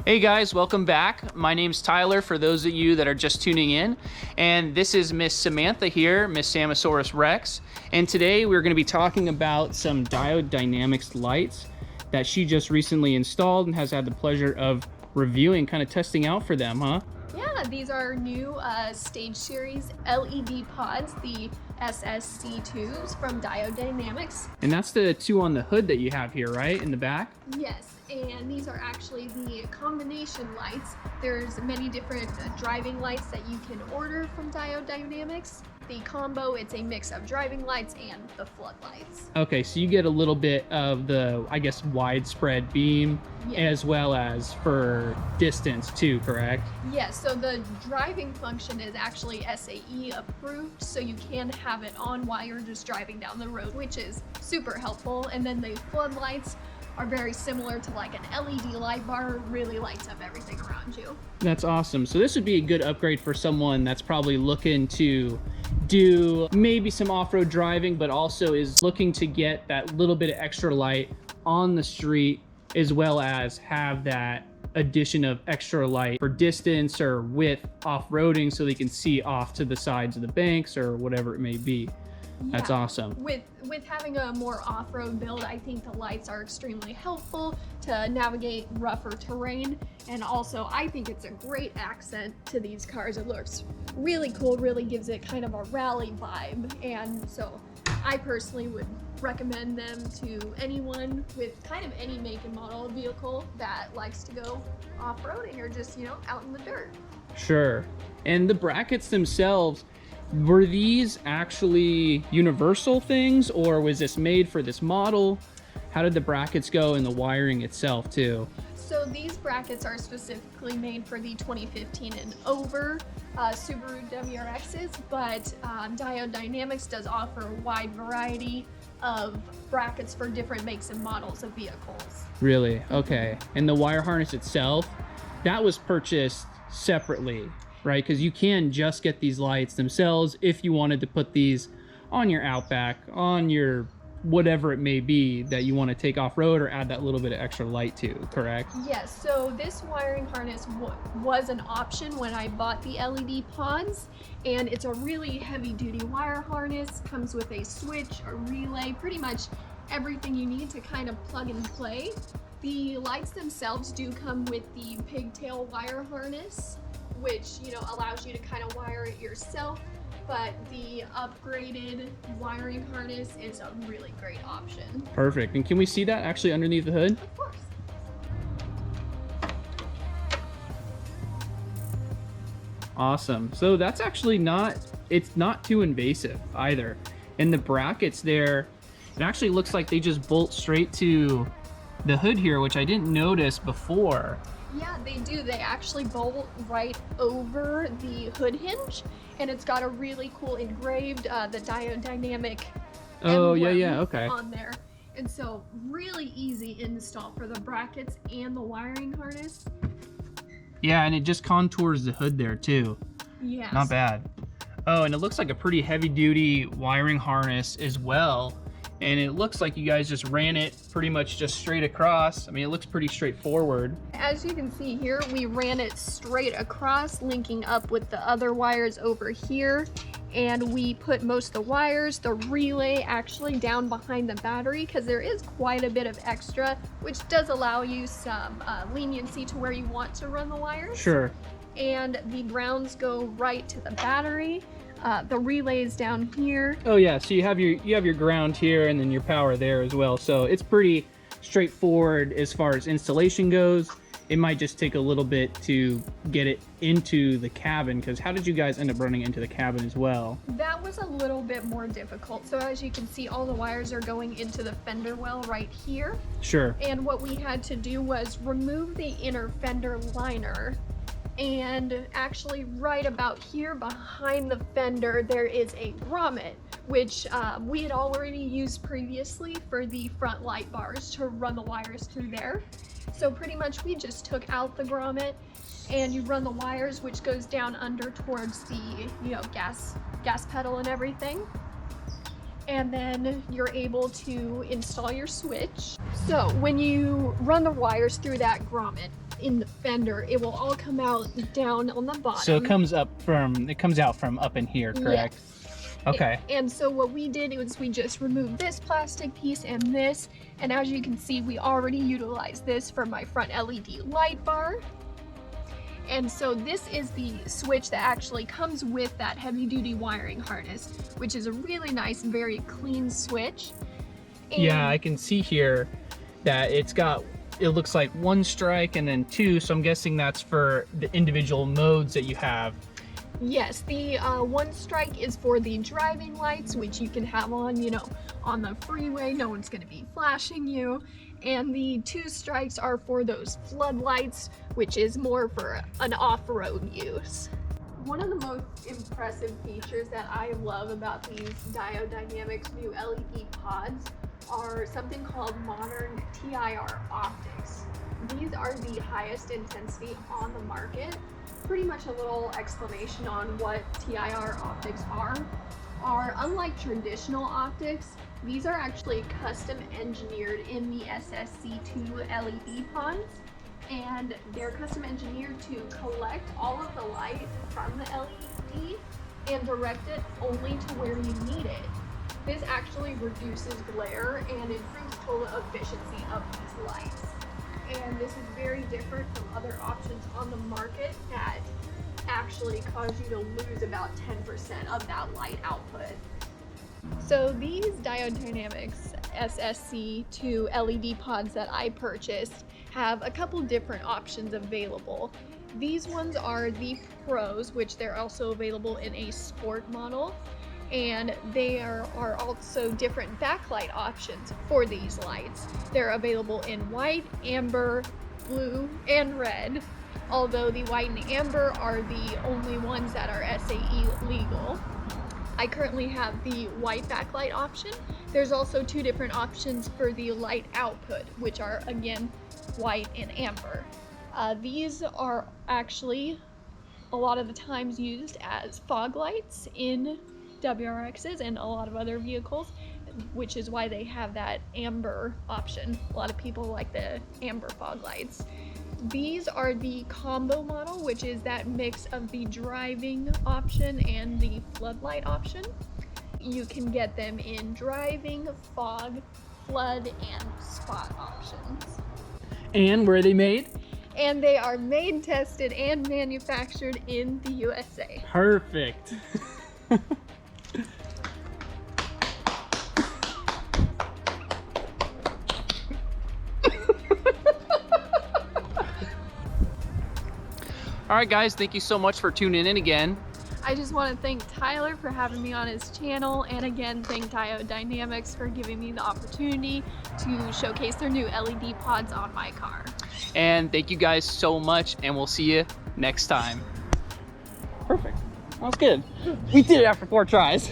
Hey guys, welcome back. My name's Tyler for those of you that are just tuning in. And this is Miss Samantha here, Miss Samosaurus Rex. And today we're going to be talking about some Diode Dynamics lights that she just recently installed and has had the pleasure of reviewing, kind of testing out for them, huh? Yeah, these are new stage series LED pods, the SSC2s from Diode Dynamics. And that's the two on the hood that you have here, right? In the back? Yes, and these are actually the combination lights. There's many different driving lights that you can order from Diode Dynamics. The combo, it's a mix of driving lights and the floodlights. Okay, so you get a little bit of the, I guess, widespread beam, as well as for distance too, correct? Yes, so the driving function is actually SAE approved, so you can have it on while you're just driving down the road, which is super helpful. And then the floodlights are very similar to like an LED light bar, really lights up everything around you. That's awesome. So this would be a good upgrade for someone that's probably looking to do maybe some off-road driving, but also is looking to get that little bit of extra light on the street, as well as have that addition of extra light for distance or width off-roading so they can see off to the sides of the banks or whatever it may be. That's awesome. With having a more off-road build, I think the lights are extremely helpful to navigate rougher terrain, and also I think it's a great accent to these cars. It looks really cool, really gives it kind of a rally vibe, and so I personally would recommend them to anyone with kind of any make and model of vehicle that likes to go off-roading or just, you know, out in the dirt. Sure. And the brackets themselves, were these actually universal things, or was this made for this model? How did the brackets go and the wiring itself too? So these brackets are specifically made for the 2015 and over Subaru WRXs, but Diode Dynamics does offer a wide variety of brackets for different makes and models of vehicles. Really? Okay. And the wire harness itself, that was purchased separately, right? Because you can just get these lights themselves if you wanted to put these on your Outback, on your whatever it may be that you want to take off-road or add that little bit of extra light to, correct? Yes, so this wiring harness was an option when I bought the LED pods, and it's a really heavy-duty wire harness, comes with a switch, a relay, pretty much everything you need to kind of plug and play. The lights themselves do come with the pigtail wire harness, which, you know, allows you to kind of wire it yourself, but the upgraded wiring harness is a really great option. Perfect. And can we see that actually underneath the hood? Of course. Awesome. So that's actually it's not too invasive either. And the brackets there, it actually looks like they just bolt straight to the hood here, which I didn't notice before. Yeah, they do. They actually bolt right over the hood hinge, and it's got a really cool engraved the Diode Dynamic Okay. on there. And so really easy install for the brackets and the wiring harness. Yeah, and it just contours the hood there too. Yeah. Not bad. Oh, and it looks like a pretty heavy duty wiring harness as well. And it looks like you guys just ran it pretty much just straight across. I mean, it looks pretty straightforward. As you can see here, we ran it straight across, linking up with the other wires over here. And we put most of the wires, the relay actually down behind the battery, because there is quite a bit of extra, which does allow you some leniency to where you want to run the wires. Sure. And the grounds go right to the battery. The relay is down here. Oh yeah, so you have your ground here and then your power there as well. So it's pretty straightforward as far as installation goes. It might just take a little bit to get it into the cabin, because how did you guys end up running into the cabin as well? That was a little bit more difficult. So as you can see, all the wires are going into the fender well right here. Sure. And what we had to do was remove the inner fender liner, and actually right about here behind the fender there is a grommet, which we had already used previously for the front light bars to run the wires through there. So pretty much we just took out the grommet and you run the wires, which goes down under towards the, you know, gas pedal and everything. And then you're able to install your switch. So when you run the wires through that grommet, in the fender, it will all come out down on the bottom. So it comes out from up in here, correct? Yes. Okay. And so what we did was we just removed this plastic piece and this, and as you can see, we already utilized this for my front LED light bar. And so this is the switch that actually comes with that heavy duty wiring harness, which is a really nice, very clean switch. And yeah, I can see here that it looks like one strike and then two, so I'm guessing that's for the individual modes that you have. yes, the one strike is for the driving lights, which you can have on, you know, on the freeway, no one's gonna be flashing you. And the two strikes are for those floodlights, which is more for an off-road use. One of the most impressive features that I love about these Diode Dynamics new LED pods are something called modern TIR optics. These are the highest intensity on the market. Pretty much a little explanation on what TIR optics are unlike traditional optics, these are actually custom engineered in the SSC2 LED pods, and they're custom engineered to collect all of the light from the LED and direct it only to where you need it. This actually reduces glare and improves total efficiency of these lights. And this is very different from other options on the market that actually cause you to lose about 10% of that light output. So these Diode Dynamics SSC2 LED pods that I purchased have a couple different options available. These ones are the Pros, which they're also available in a sport model, and there are also different backlight options for these lights. They're available in white, amber, blue, and red, although the white and amber are the only ones that are SAE legal. I currently have the white backlight option. There's also two different options for the light output, which are again white and amber. These are actually a lot of the times used as fog lights in WRXs and a lot of other vehicles, which is why they have that amber option. A lot of people like the amber fog lights. These are the combo model, which is that mix of the driving option and the floodlight option. You can get them in driving, fog, flood, and spot options. And where are they made? And they are made, tested, and manufactured in the USA. Perfect. All right, guys, thank you so much for tuning in again. I just want to thank Tyler for having me on his channel, and again, thank Diode Dynamics for giving me the opportunity to showcase their new LED pods on my car. And thank you guys so much, and we'll see you next time. Perfect. That was good. We did it after 4 tries.